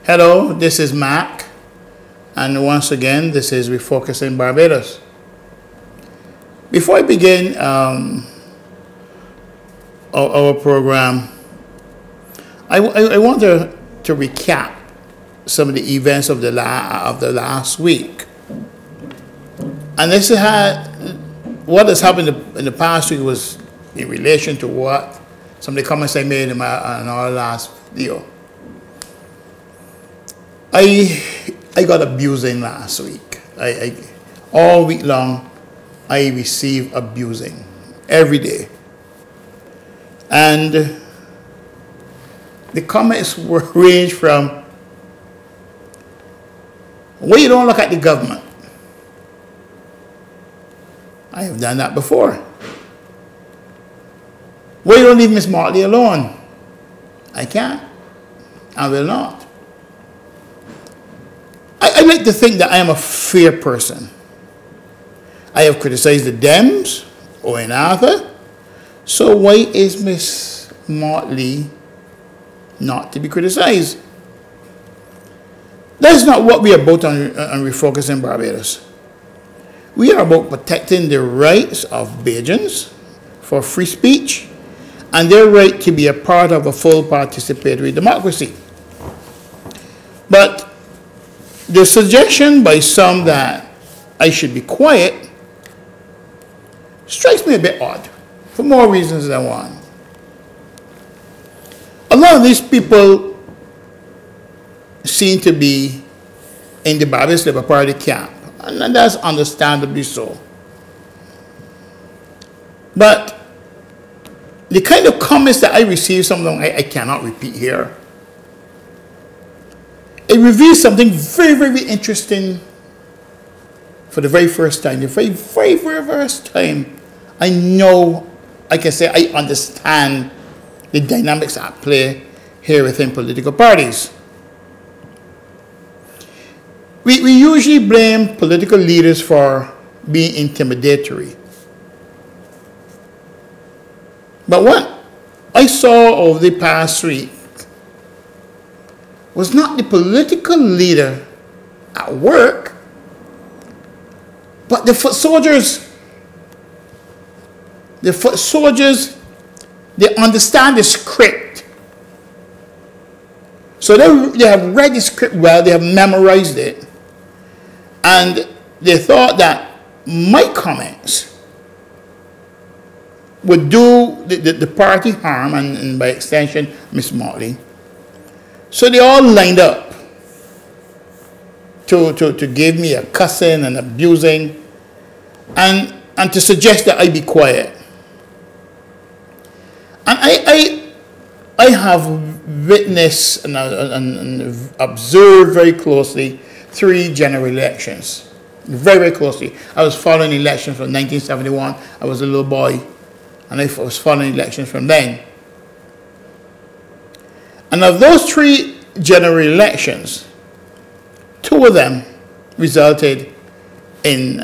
Hello, this is Mac, and once again, this is Refocusing Barbados. Before I begin our program, I want to recap some of the events of the last week. And this what has happened in the past week was in relation to what some of the comments I made in our last video. I got abusing last week. All week long, I received abusing every day. And the comments range from, well, you don't look at the government. I have done that before. Well, you don't leave Miss Martley alone. I can't. I will not. I like to think that I am a fair person. I have criticized the Dems, Owen Arthur. So why is Miss Martley not to be criticized? That's not what we are about on Refocusing Barbados. We are about protecting the rights of Bajans for free speech and their right to be a part of a full participatory democracy. But the suggestion by some that I should be quiet strikes me a bit odd, for more reasons than one. A lot of these people seem to be in the Barbados Labour Party camp, and that's understandably so. But the kind of comments that I received, some of them I cannot repeat here. It reveals something very, very interesting for the very first time. The very, very, very first time I know, I can say I understand the dynamics at play here within political parties. We usually blame political leaders for being intimidatory. But what I saw over the past week was not the political leader at work, but the foot soldiers. The foot soldiers, they understand the script. So they have read the script well, they have memorized it, and they thought that my comments would do the party harm, and by extension, Miss Martley. So they all lined up to give me a cussing and abusing and to suggest that I be quiet. And I have witnessed and observed very closely 3 general elections. Very, very closely. I was following elections from 1971. I was a little boy, and I was following elections from then. And of those 3 general elections, 2 of them resulted in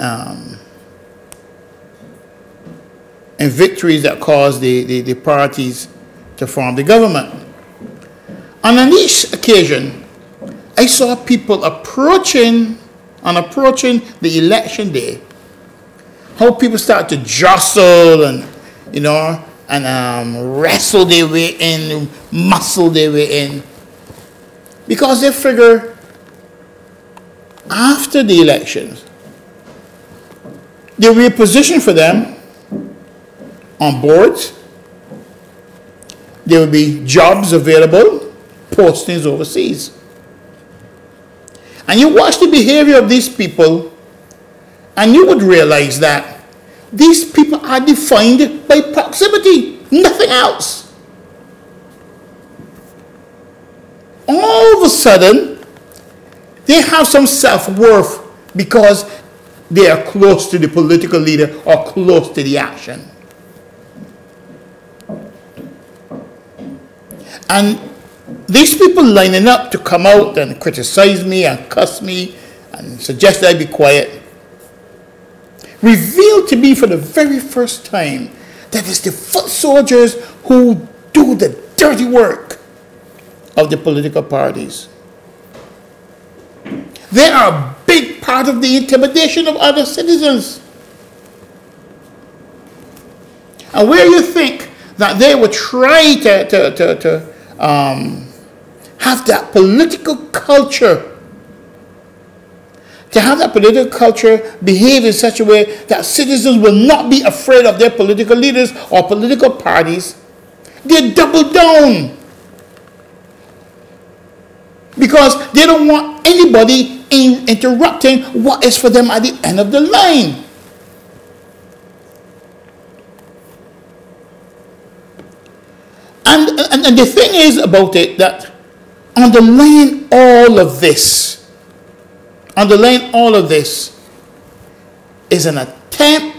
victories that caused the parties to form the government. And on each occasion, I saw people approaching the election day, how people start to jostle and, wrestle their way in, muscle their way in, because they figure after the elections, there will be a position for them on boards, there will be jobs available, postings overseas. And you watch the behavior of these people, and you would realize that these people are defined by proximity, nothing else. All of a sudden, they have some self-worth because they are close to the political leader or close to the action. And these people lining up to come out and criticize me and cuss me and suggest that I be quiet revealed to me for the very first time that it's the foot soldiers who do the dirty work of the political parties. They are a big part of the intimidation of other citizens. And where you think that they would try to have that political culture, behave in such a way that citizens will not be afraid of their political leaders or political parties, they double down. Because they don't want anybody interrupting what is for them at the end of the line. And the thing is about it that underlying all of this is an attempt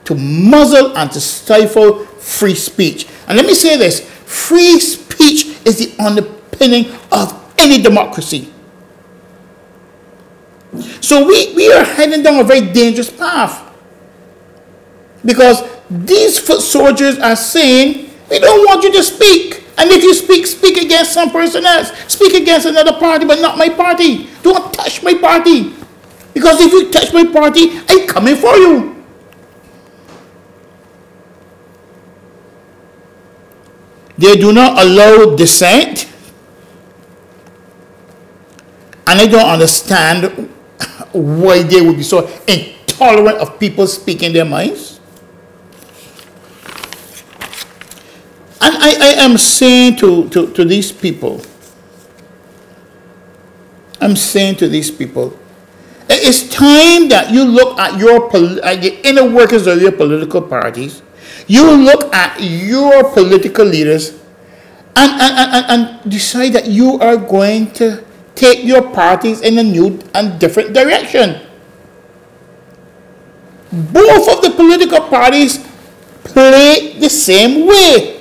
to muzzle and to stifle free speech. And let me say this, free speech is the underpinning of any democracy. So we are heading down a very dangerous path. Because these foot soldiers are saying, we don't want you to speak. And if you speak, speak against some person else. Speak against another party, but not my party. Don't touch my party. Because if you touch my party, I'm coming for you. They do not allow dissent. And I don't understand why they would be so intolerant of people speaking their minds. And I am saying to these people, it's time that you look at the inner workings of your political parties. You look at your political leaders and decide that you are going to take your parties in a new and different direction. Both of the political parties play the same way.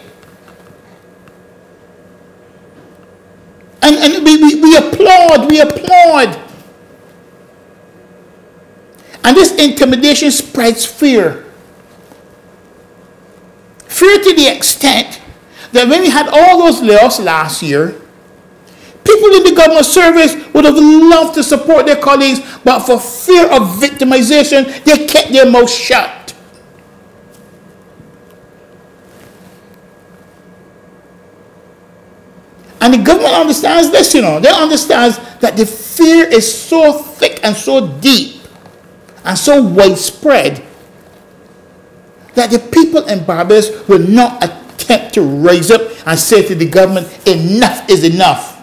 And we applaud. And this intimidation spreads fear. Fear to the extent that when we had all those layoffs last year, people in the government service would have loved to support their colleagues, but for fear of victimization, they kept their mouths shut. And the government understands this, They understand that the fear is so thick and so deep and so widespread that the people in Barbados will not attempt to rise up and say to the government, enough is enough.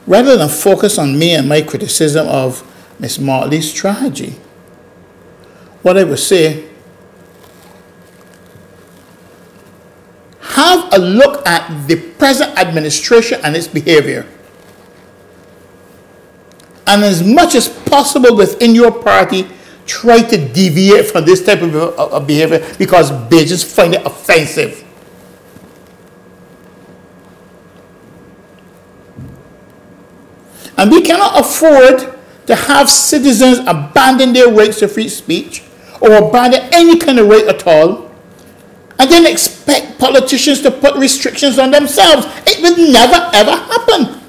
Rather than focus on me and my criticism of Miss Motley's strategy, what I would say, have a look at the present administration and its behavior. And as much as possible within your party, try to deviate from this type of behavior because they just find it offensive. And we cannot afford to have citizens abandon their rights to free speech or abandon any kind of right at all, and then expect politicians to put restrictions on themselves. It would never ever happen.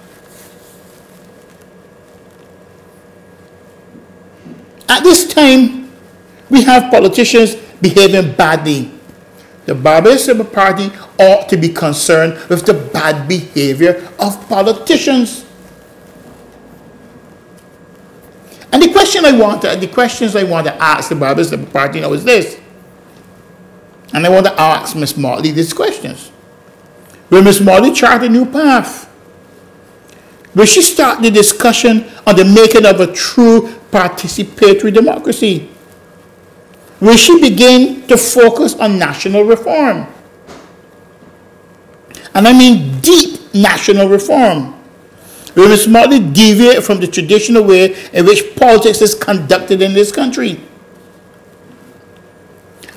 At this time, we have politicians behaving badly. The Barbados Labour Party ought to be concerned with the bad behavior of politicians. And the questions I want to ask the Barbados Labour Party now is this. And I want to ask Ms. Motley these questions. Will Ms. Motley chart a new path? Will she start the discussion on the making of a true participatory democracy? Will she begin to focus on national reform? And I mean deep national reform. Will Ms. Motley deviate from the traditional way in which politics is conducted in this country?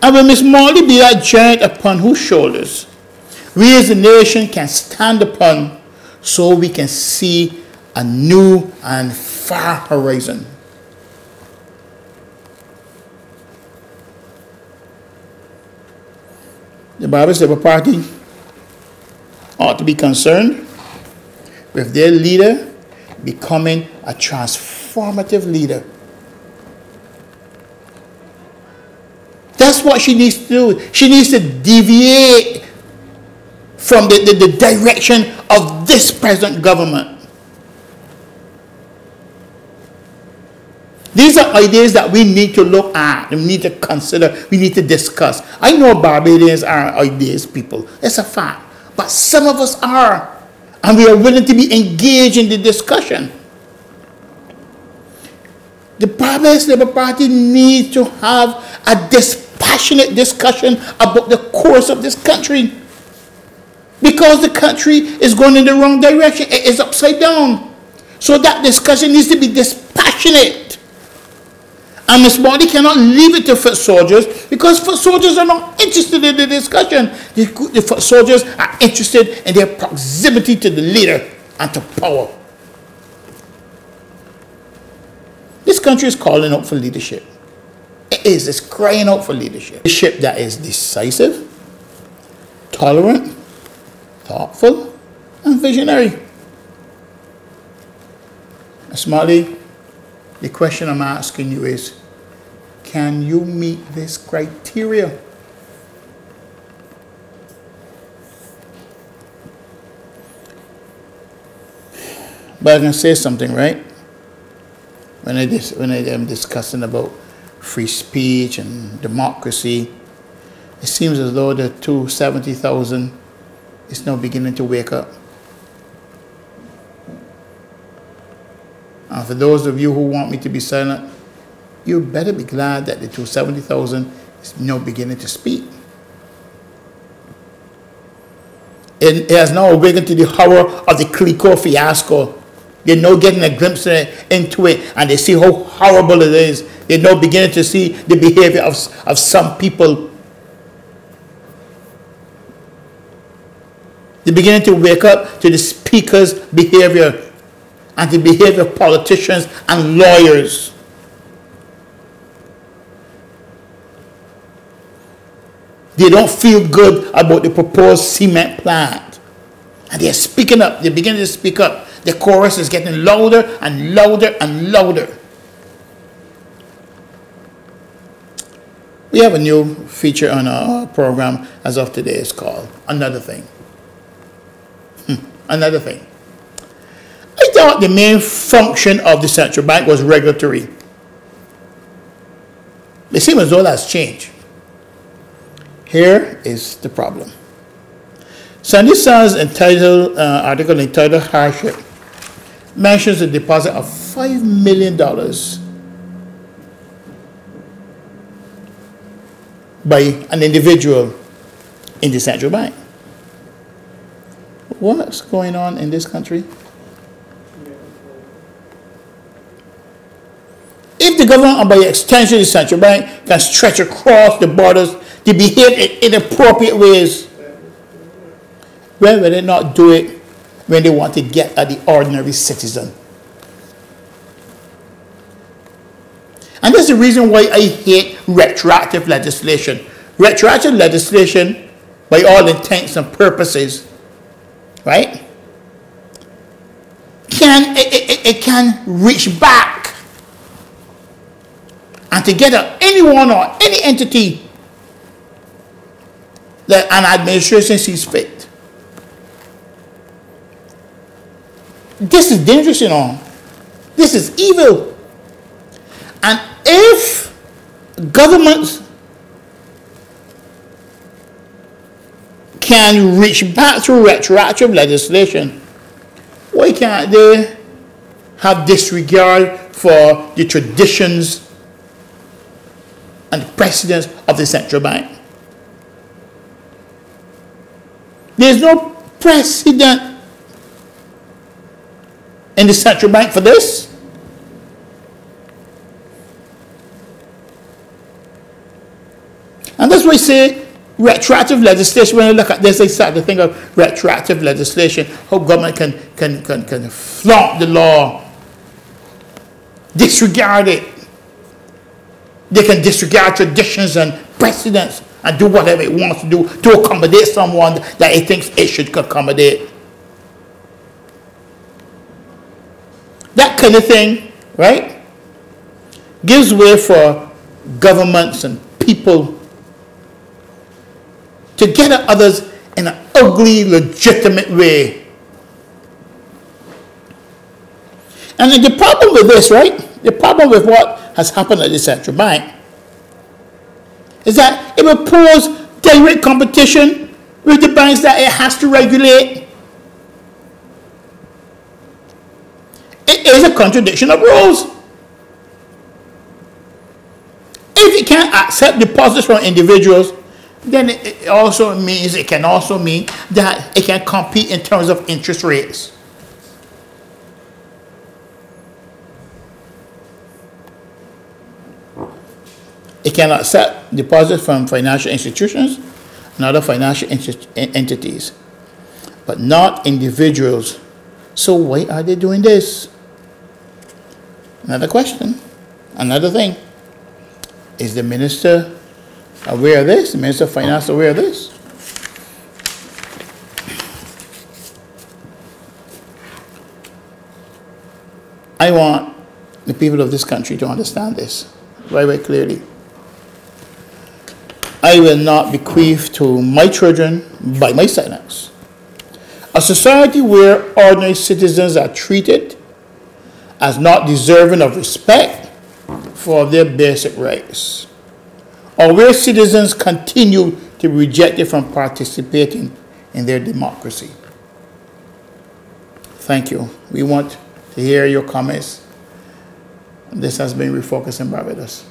And will Ms. Motley be that giant upon whose shoulders we as a nation can stand upon so we can see a new and far horizon? The Barbados Labour Party ought to be concerned with their leader becoming a transformative leader. That's what she needs to do. She needs to deviate from the direction of this present government. These are ideas that we need to look at, we need to consider, we need to discuss. I know Barbadians are ideas people. It's a fact. But some of us are. And we are willing to be engaged in the discussion. The Barbados Labour Party needs to have a dispassionate discussion about the course of this country. Because the country is going in the wrong direction. It is upside down. So that discussion needs to be dispassionate. And Ms. Body cannot leave it to foot soldiers because foot soldiers are not interested in the discussion. The foot soldiers are interested in their proximity to the leader and to power. This country is calling out for leadership. It is. It's crying out for leadership. Leadership that is decisive, tolerant, thoughtful, and visionary. Ms. Molly, the question I'm asking you is, can you meet this criteria? But I can say something, right? When I am discussing about free speech and democracy, it seems as though the 270,000 is now beginning to wake up. And for those of you who want me to be silent, you better be glad that the 270,000 is now beginning to speak. It has now awakened to the horror of the Clico fiasco. They're now getting a glimpse into it, and they see how horrible it is. They're now beginning to see the behavior of some people. They're beginning to wake up to the speaker's behavior and the behavior of politicians and lawyers. They don't feel good about the proposed cement plant. And they're speaking up. They're beginning to speak up. The chorus is getting louder and louder and louder. We have a new feature on our program as of today. It's called Another Thing. Another Thing. I thought the main function of the central bank was regulatory. It seems as though that's changed. Here is the problem. Sunday Sun's article entitled Hardship mentions a deposit of $5 million by an individual in the central bank. What's going on in this country? If the government, and by extension the central bank, can stretch across the borders to behave in inappropriate ways, when will they not do it when they want to get at the ordinary citizen? And that's the reason why I hate retroactive legislation. Retroactive legislation, by all intents and purposes, right, it can reach back and to get at anyone or any entity that an administration sees fit. This is dangerous, you know. This is evil. And if governments can reach back through retroactive legislation, why can't they have disregard for the traditions and precedents of the central bank? There's no precedent in the central bank for this. And that's why I say retroactive legislation. When I look at this, I start to think of retroactive legislation, how government can flaunt the law, disregard it. They can disregard traditions and precedents and do whatever it wants to do to accommodate someone that it thinks it should accommodate. That kind of thing, right, gives way for governments and people to get at others in an ugly, legitimate way. And then the problem with this, right, the problem with what has happened at the central bank is that it will pose direct competition with the banks that it has to regulate. It is a contradiction of rules. If it can't accept deposits from individuals, then it can also mean that it can compete in terms of interest rates. It can accept deposits from financial institutions and other financial entities, but not individuals. So why are they doing this? Another question, another thing. Is the minister aware of this? The Minister of Finance aware of this? I want the people of this country to understand this very, very clearly. I will not bequeath to my children, by my silence, a society where ordinary citizens are treated as not deserving of respect for their basic rights, or where citizens continue to be rejected from participating in their democracy. Thank you. We want to hear your comments. This has been Refocusing Barbados.